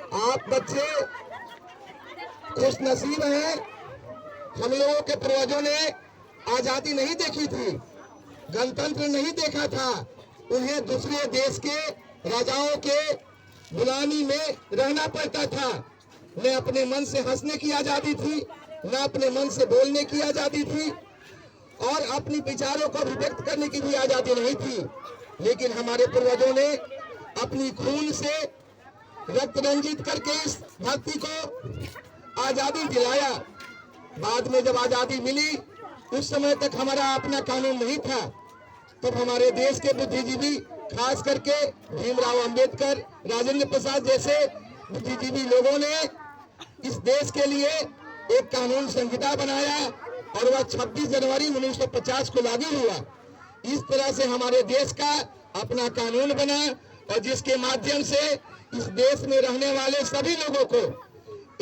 आप बच्चे खुश नसीब हैं। हम लोगों के पूर्वजों ने आजादी नहीं देखी थी, गणतंत्र नहीं देखा था। उन्हें दूसरे देश के राजाओं के गुलामी में रहना पड़ता था। न अपने मन से हंसने की आजादी थी, न अपने मन से बोलने की आजादी थी, और अपनी विचारों को अभिव्यक्त करने की भी आजादी नहीं थी। लेकिन हमारे पूर्वजों ने अपनी खून से रक्त रंजित करके इस धरती को आजादी दिलाया। बाद में जब आजादी मिली, उस समय तक हमारा अपना कानून नहीं था। तब हमारे देश के बुद्धिजीवी, खास करके भीमराव अंबेडकर, राजेंद्र प्रसाद जैसे बुद्धिजीवी लोगों ने इस देश के लिए एक कानून संहिता बनाया और वह 26 जनवरी 1950 को लागू हुआ। इस तरह से हमारे देश का अपना कानून बना और जिसके माध्यम से इस देश में रहने वाले सभी लोगों को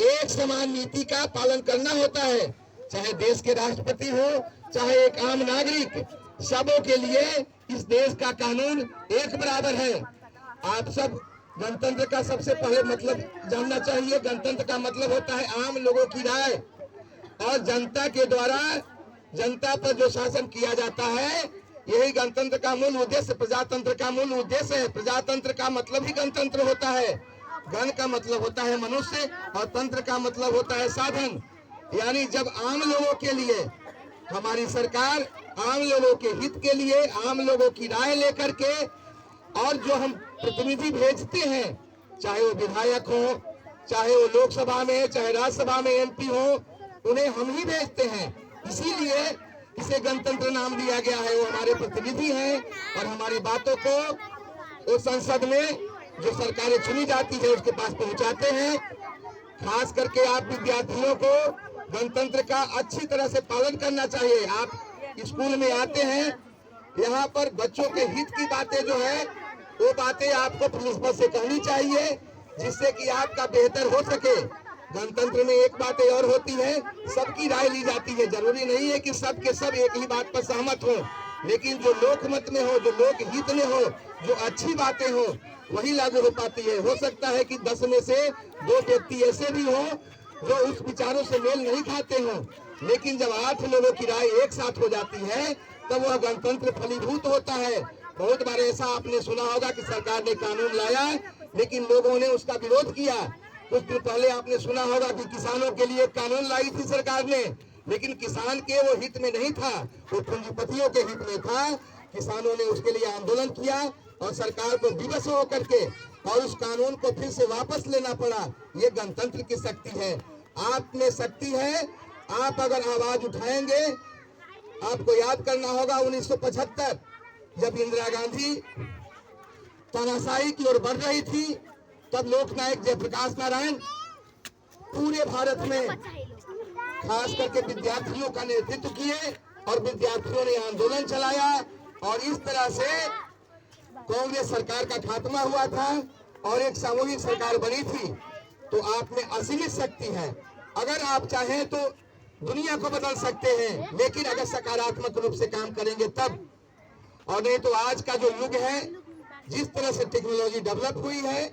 एक समान नीति का पालन करना होता है। चाहे देश के राष्ट्रपति हो, चाहे एक आम नागरिक, सबों के लिए इस देश का कानून एक बराबर है। आप सब गणतंत्र का सबसे पहले मतलब जानना चाहिए। गणतंत्र का मतलब होता है आम लोगों की राय और जनता के द्वारा जनता पर जो शासन किया जाता है, यही गणतंत्र का मूल उद्देश्य, प्रजातंत्र का मूल उद्देश्य है। प्रजातंत्र का मतलब ही गणतंत्र होता है। गण का मतलब होता है मनुष्य और तंत्र का मतलब होता है साधन। यानी जब आम लोगों के लिए हमारी सरकार आम लोगों के हित के लिए आम लोगों की राय लेकर के और जो हम प्रतिनिधि भेजते हैं, चाहे वो विधायक हो, चाहे वो लोकसभा में, चाहे राज्यसभा में एमपी हो, उन्हें हम ही भेजते हैं। इसीलिए इसे गणतंत्र नाम दिया गया है। वो हमारे प्रतिनिधि हैं और हमारी बातों को वो संसद में जो सरकारें चुनी जाती है उसके पास पहुंचाते हैं। खास करके आप विद्यार्थियों को गणतंत्र का अच्छी तरह से पालन करना चाहिए। आप स्कूल में आते हैं, यहाँ पर बच्चों के हित की बातें जो है वो बातें आपको प्रिंसिपल से कहनी चाहिए, जिससे कि आपका बेहतर हो सके। गणतंत्र में एक बात और होती है, सबकी राय ली जाती है। जरूरी नहीं है कि सब के सब एक ही बात पर सहमत हो, लेकिन जो लोकमत में हो, जो लोक हित में हो, जो अच्छी बातें हो, वही लागू हो पाती है। हो सकता है कि 10 में से 2 व्यक्ति ऐसे भी हो जो उस विचारों से मेल नहीं खाते हो, लेकिन जब 8 लोगों की राय एक साथ हो जाती है तब वह गणतंत्र फलीभूत होता है। बहुत बार ऐसा आपने सुना होगा कि सरकार ने कानून लाया लेकिन लोगों ने उसका विरोध किया। कुछ दिन पहले आपने सुना होगा कि किसानों के लिए कानून लाई थी सरकार ने, लेकिन किसान के वो हित में नहीं था, वो पूंजीपतियों के हित में था। किसानों ने उसके लिए आंदोलन किया और सरकार को विवश होकर के और उस कानून को फिर से वापस लेना पड़ा। ये गणतंत्र की शक्ति है। आप में शक्ति है, आप अगर आवाज उठाएंगे। आपको याद करना होगा 1975 जब इंदिरा गांधी तानाशाही की ओर बढ़ रही थी, तब लोकनायक जयप्रकाश नारायण पूरे भारत में खास करके विद्यार्थियों का नेतृत्व किए और विद्यार्थियों ने आंदोलन चलाया और इस तरह से कांग्रेस सरकार का खात्मा हुआ था और एक सामूहिक सरकार बनी थी। तो आप में असीमित शक्ति है। अगर आप चाहें तो दुनिया को बदल सकते हैं, लेकिन अगर सकारात्मक रूप से काम करेंगे तब। और नहीं तो आज का जो युग है, जिस तरह से टेक्नोलॉजी डेवलप हुई है,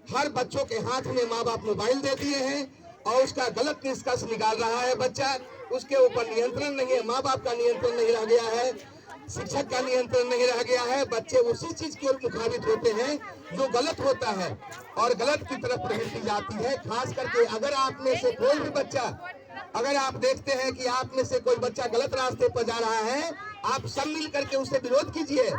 हर बच्चों के हाथ में माँ बाप मोबाइल दे दिए हैं और उसका गलत निष्कर्ष निकाल रहा है बच्चा। उसके ऊपर नियंत्रण नहीं है, माँ बाप का नियंत्रण नहीं रह गया है, शिक्षक का नियंत्रण नहीं रह गया है। बच्चे उसी चीज की ओर मुखाबित होते हैं जो गलत होता है और गलत की तरफ प्रवृत्ति जाती है। खास करके अगर आप में से कोई भी बच्चा, अगर आप देखते हैं कि आप में से कोई बच्चा गलत रास्ते पर जा रहा है, आप सब मिल करके उससे विरोध कीजिए।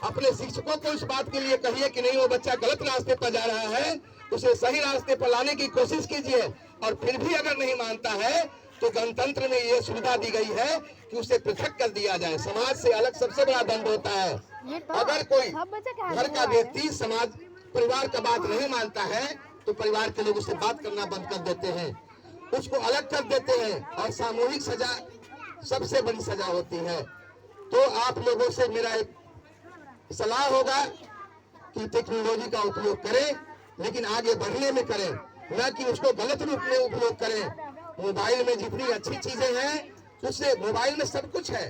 अपने शिक्षकों को इस बात के लिए कहिए कि नहीं, वो बच्चा गलत रास्ते पर जा रहा है, उसे सही रास्ते पर लाने की कोशिश कीजिए। और फिर भी अगर नहीं मानता है तो गणतंत्र में ये सुविधा दी गई है कि उसे पृथक कर दिया जाए। समाज से अलग सबसे बड़ा दंड होता है। अगर कोई घर का व्यक्ति समाज परिवार का बात नहीं मानता है तो परिवार के लोग उससे बात करना बंद कर देते हैं, उसको अलग कर देते हैं और सामूहिक सजा सबसे बड़ी सजा होती है। तो आप लोगों से मेरा एक सलाह होगा कि टेक्नोलॉजी का उपयोग करें, लेकिन आगे बढ़ने में करें, न कि उसको गलत रूप में उपयोग करें। मोबाइल में जितनी अच्छी चीजें हैं, उससे मोबाइल में सब कुछ है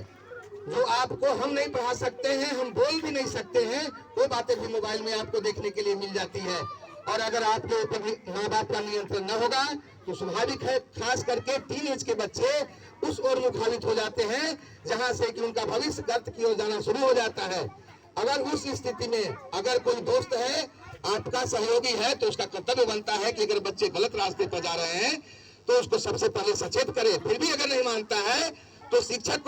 जो आपको हम नहीं पढ़ा सकते हैं, हम बोल भी नहीं सकते हैं, वो बातें भी मोबाइल में आपको देखने के लिए मिल जाती है। और अगर आपके ऊपर माँ बाप का नियंत्रण न होगा तो स्वाभाविक है, खास करके टीनेज के बच्चे उस ओर मुखालित हो जाते हैं जहां से कि उनका भविष्य गर्त की ओर जाना शुरू हो जाता है। अगर उस स्थिति में अगर कोई दोस्त है, आपका सहयोगी है, तो उसका कर्तव्य बनता है कि अगर बच्चे गलत रास्ते पर जा रहे हैं तो उसको सबसे पहले सचेत करे। फिर भी अगर नहीं मानता है तो शिक्षक को